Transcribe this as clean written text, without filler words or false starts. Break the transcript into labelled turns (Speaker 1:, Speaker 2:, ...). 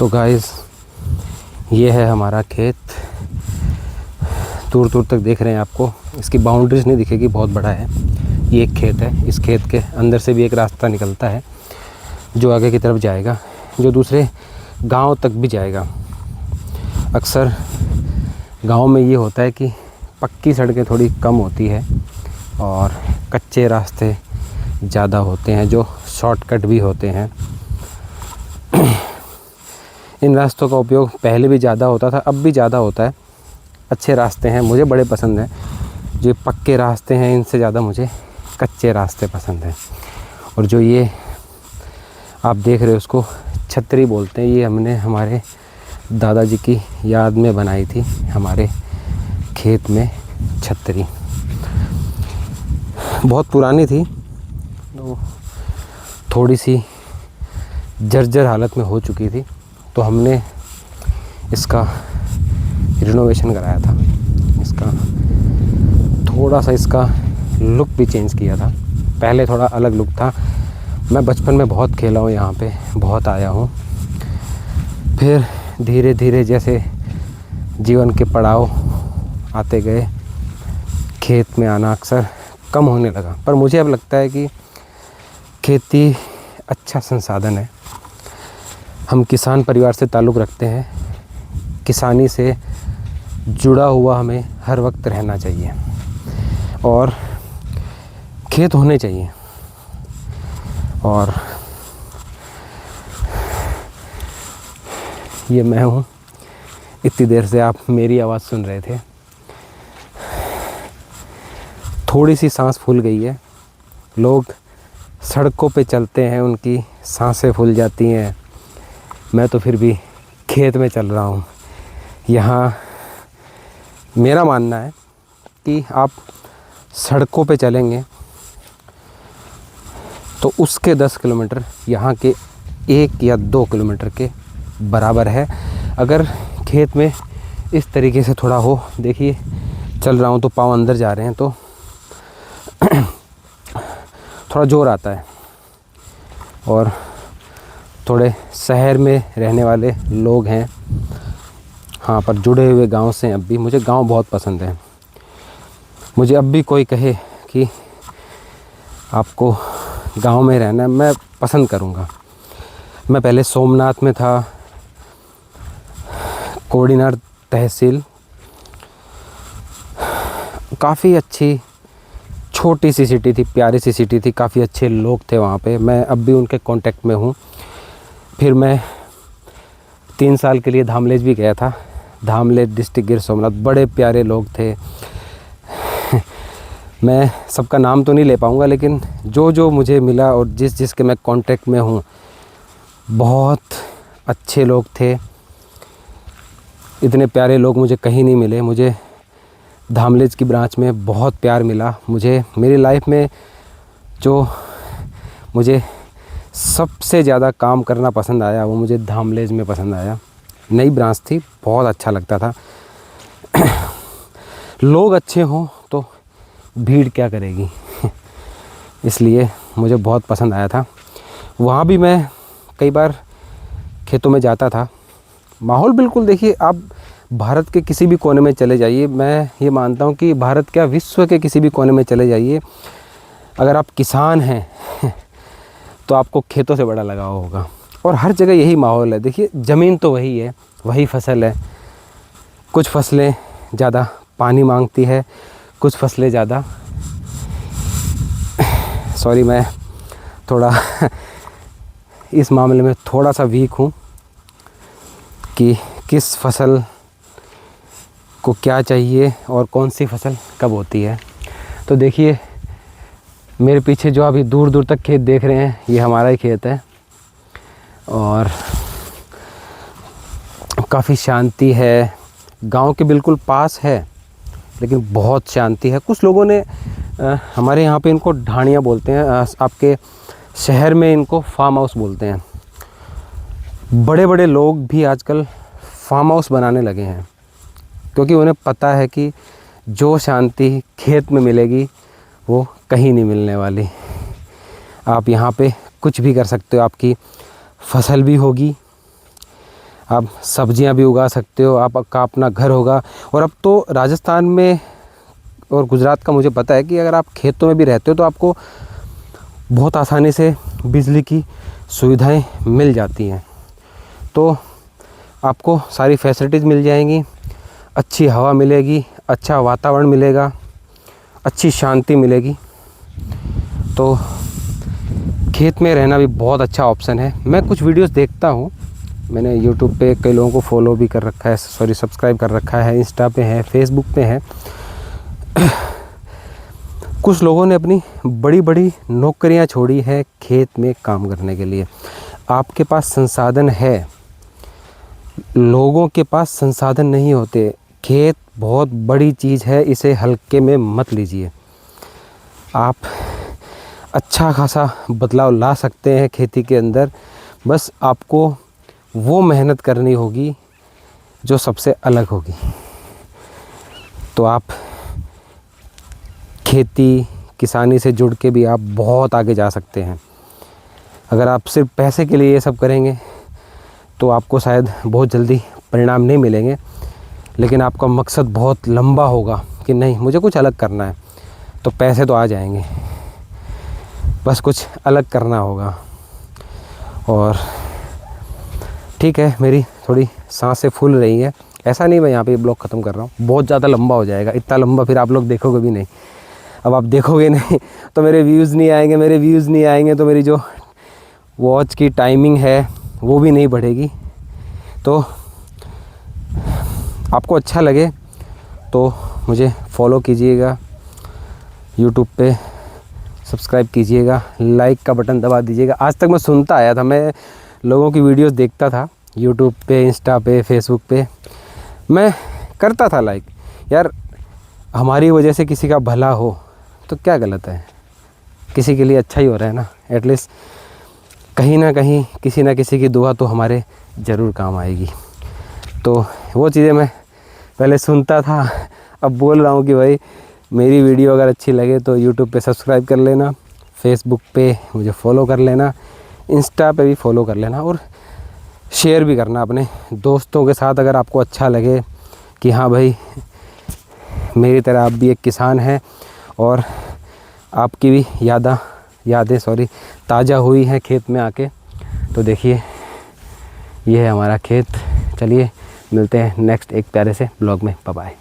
Speaker 1: तो गाइस ये है हमारा खेत। दूर दूर तक देख रहे हैं आपको, इसकी बाउंड्रीज नहीं दिखेगी, बहुत बड़ा है। ये एक खेत है, इस खेत के अंदर से भी एक रास्ता निकलता है जो आगे की तरफ जाएगा, जो दूसरे गांव तक भी जाएगा। अक्सर गांव में ये होता है कि पक्की सड़कें थोड़ी कम होती है और कच्चे रास्ते ज़्यादा होते हैं जो शॉर्टकट भी होते हैं। इन रास्तों का उपयोग पहले भी ज़्यादा होता था, अब भी ज़्यादा होता है। अच्छे रास्ते हैं, मुझे बड़े पसंद हैं। जो पक्के रास्ते हैं इनसे ज़्यादा मुझे कच्चे रास्ते पसंद हैं। और जो ये आप देख रहे हो उसको छतरी बोलते हैं। ये हमने हमारे दादाजी की याद में बनाई थी, हमारे खेत में छतरी। बहुत पुरानी थी तो थोड़ी सी जर्जर हालत में हो चुकी थी, तो हमने इसका रिनोवेशन कराया था। इसका थोड़ा सा इसका लुक भी चेंज किया था। पहले थोड़ा अलग लुक था। मैं बचपन में बहुत खेला हूँ यहाँ पे, बहुत आया हूँ। फिर धीरे धीरे जैसे जीवन के पड़ाव आते गए, खेत में आना अक्सर कम होने लगा। पर मुझे अब लगता है कि खेती अच्छा संसाधन है। हम किसान परिवार से ताल्लुक़ रखते हैं, किसानी से जुड़ा हुआ हमें हर वक्त रहना चाहिए और खेत होने चाहिए। और ये मैं हूँ, इतनी देर से आप मेरी आवाज़ सुन रहे थे। थोड़ी सी सांस फूल गई है। लोग सड़कों पे चलते हैं, उनकी सांसें फूल जाती हैं। मैं तो फिर भी खेत में चल रहा हूँ। यहाँ मेरा मानना है कि आप सड़कों पे चलेंगे तो उसके 10 किलोमीटर यहाँ के 1 या 2 किलोमीटर के बराबर है। अगर खेत में इस तरीके से थोड़ा हो, देखिए चल रहा हूँ तो पाँव अंदर जा रहे हैं तो थोड़ा जोर आता है। और थोड़े शहर में रहने वाले लोग हैं, हाँ, पर जुड़े हुए गांव से अब भी। मुझे गांव बहुत पसंद है। मुझे अब भी कोई कहे कि आपको गांव में रहना है, मैं पसंद करूंगा। मैं पहले सोमनाथ में था, कोडीनार तहसील, काफ़ी अच्छी छोटी सी सिटी थी, प्यारी सी सिटी थी, काफ़ी अच्छे लोग थे वहाँ पे। मैं अब भी उनके कांटेक्ट में हूँ। फिर मैं 3 साल के लिए धामलेज भी गया था। धामलेज डिस्ट्रिक्ट गिर सोमनाथ, बड़े प्यारे लोग थे। मैं सबका नाम तो नहीं ले पाऊँगा, लेकिन जो जो मुझे मिला और जिसके मैं कांटेक्ट में हूँ, बहुत अच्छे लोग थे। इतने प्यारे लोग मुझे कहीं नहीं मिले। मुझे धामलेज की ब्रांच में बहुत प्यार मिला। मुझे मेरी लाइफ में जो मुझे सबसे ज़्यादा काम करना पसंद आया वो मुझे धामलेज में पसंद आया। नई ब्रांच थी, बहुत अच्छा लगता था। लोग अच्छे हों तो भीड़ क्या करेगी इसलिए मुझे बहुत पसंद आया था। वहाँ भी मैं कई बार खेतों में जाता था। माहौल बिल्कुल, देखिए आप भारत के किसी भी कोने में चले जाइए, मैं ये मानता हूँ कि भारत क्या विश्व के किसी भी कोने में चले जाइए, अगर आप किसान हैं तो आपको खेतों से बड़ा लगाव होगा। और हर जगह यही माहौल है। देखिए ज़मीन तो वही है, वही फसल है। कुछ फसलें ज़्यादा पानी मांगती है, कुछ फसलें ज़्यादा सॉरी, मैं थोड़ा इस मामले में थोड़ा सा वीक हूँ कि किस फसल को क्या चाहिए और कौन सी फसल कब होती है। तो देखिए मेरे पीछे जो अभी दूर दूर तक खेत देख रहे हैं, ये हमारा ही खेत है और काफ़ी शांति है। गांव के बिल्कुल पास है लेकिन बहुत शांति है। कुछ लोगों ने हमारे यहाँ पे इनको ढाणियाँ बोलते हैं, आपके शहर में इनको फार्म हाउस बोलते हैं। बड़े बड़े लोग भी आजकल फार्म हाउस बनाने लगे हैं क्योंकि उन्हें पता है कि जो शांति खेत में मिलेगी वो कहीं नहीं मिलने वाली। आप यहाँ पे कुछ भी कर सकते हो, आपकी फसल भी होगी, आप सब्जियां भी उगा सकते हो, आपका अपना घर होगा। और अब तो राजस्थान में और गुजरात का मुझे पता है कि अगर आप खेतों में भी रहते हो तो आपको बहुत आसानी से बिजली की सुविधाएं मिल जाती हैं। तो आपको सारी फैसिलिटीज़ मिल जाएंगी, अच्छी हवा मिलेगी, अच्छा वातावरण मिलेगा, अच्छी शांति मिलेगी। तो खेत में रहना भी बहुत अच्छा ऑप्शन है। मैं कुछ वीडियोस देखता हूँ, मैंने यूट्यूब पे कई लोगों को फॉलो भी कर रखा है, सब्सक्राइब कर रखा है, इंस्टा पे है, फेसबुक पे है। कुछ लोगों ने अपनी बड़ी बड़ी नौकरियां छोड़ी है खेत में काम करने के लिए। आपके पास संसाधन है, लोगों के पास संसाधन नहीं होते। खेत बहुत बड़ी चीज़ है, इसे हल्के में मत लीजिए। आप अच्छा खासा बदलाव ला सकते हैं खेती के अंदर, बस आपको वो मेहनत करनी होगी जो सबसे अलग होगी। तो आप खेती किसानी से जुड़ के भी आप बहुत आगे जा सकते हैं। अगर आप सिर्फ पैसे के लिए ये सब करेंगे तो आपको शायद बहुत जल्दी परिणाम नहीं मिलेंगे, लेकिन आपका मकसद बहुत लंबा होगा कि नहीं मुझे कुछ अलग करना है, तो पैसे तो आ जाएंगे, बस कुछ अलग करना होगा। और ठीक है, मेरी थोड़ी सांसें फूल रही हैं। ऐसा नहीं मैं यहाँ पे ब्लॉग ख़त्म कर रहा हूँ, बहुत ज़्यादा लंबा हो जाएगा, इतना लंबा फिर आप लोग देखोगे भी नहीं। अब आप देखोगे नहीं तो मेरे व्यूज़ नहीं आएंगे, तो मेरी जो वॉच की टाइमिंग है वो भी नहीं बढ़ेगी। तो आपको अच्छा लगे तो मुझे फॉलो कीजिएगा, यूट्यूब पे सब्सक्राइब कीजिएगा, लाइक का बटन दबा दीजिएगा। आज तक मैं सुनता आया था, मैं लोगों की वीडियोस देखता था यूट्यूब पे, इंस्टा पे, फेसबुक पे, मैं करता था लाइक। यार हमारी वजह से किसी का भला हो तो क्या गलत है, किसी के लिए अच्छा ही हो रहा है ना। एटलीस्ट कहीं ना कहीं किसी ना किसी की दुआ तो हमारे ज़रूर काम आएगी। तो वो चीज़ें मैं पहले सुनता था, अब बोल रहा हूँ कि भाई मेरी वीडियो अगर अच्छी लगे तो यूट्यूब पे सब्सक्राइब कर लेना, फेसबुक पे मुझे फॉलो कर लेना, इंस्टा पे भी फॉलो कर लेना, और शेयर भी करना अपने दोस्तों के साथ अगर आपको अच्छा लगे कि हाँ भाई मेरी तरह आप भी एक किसान हैं और आपकी भी यादें ताज़ा हुई हैं खेत में आके। तो देखिए ये है हमारा खेत। चलिए मिलते हैं नेक्स्ट एक प्यारे से ब्लॉग में। Bye bye.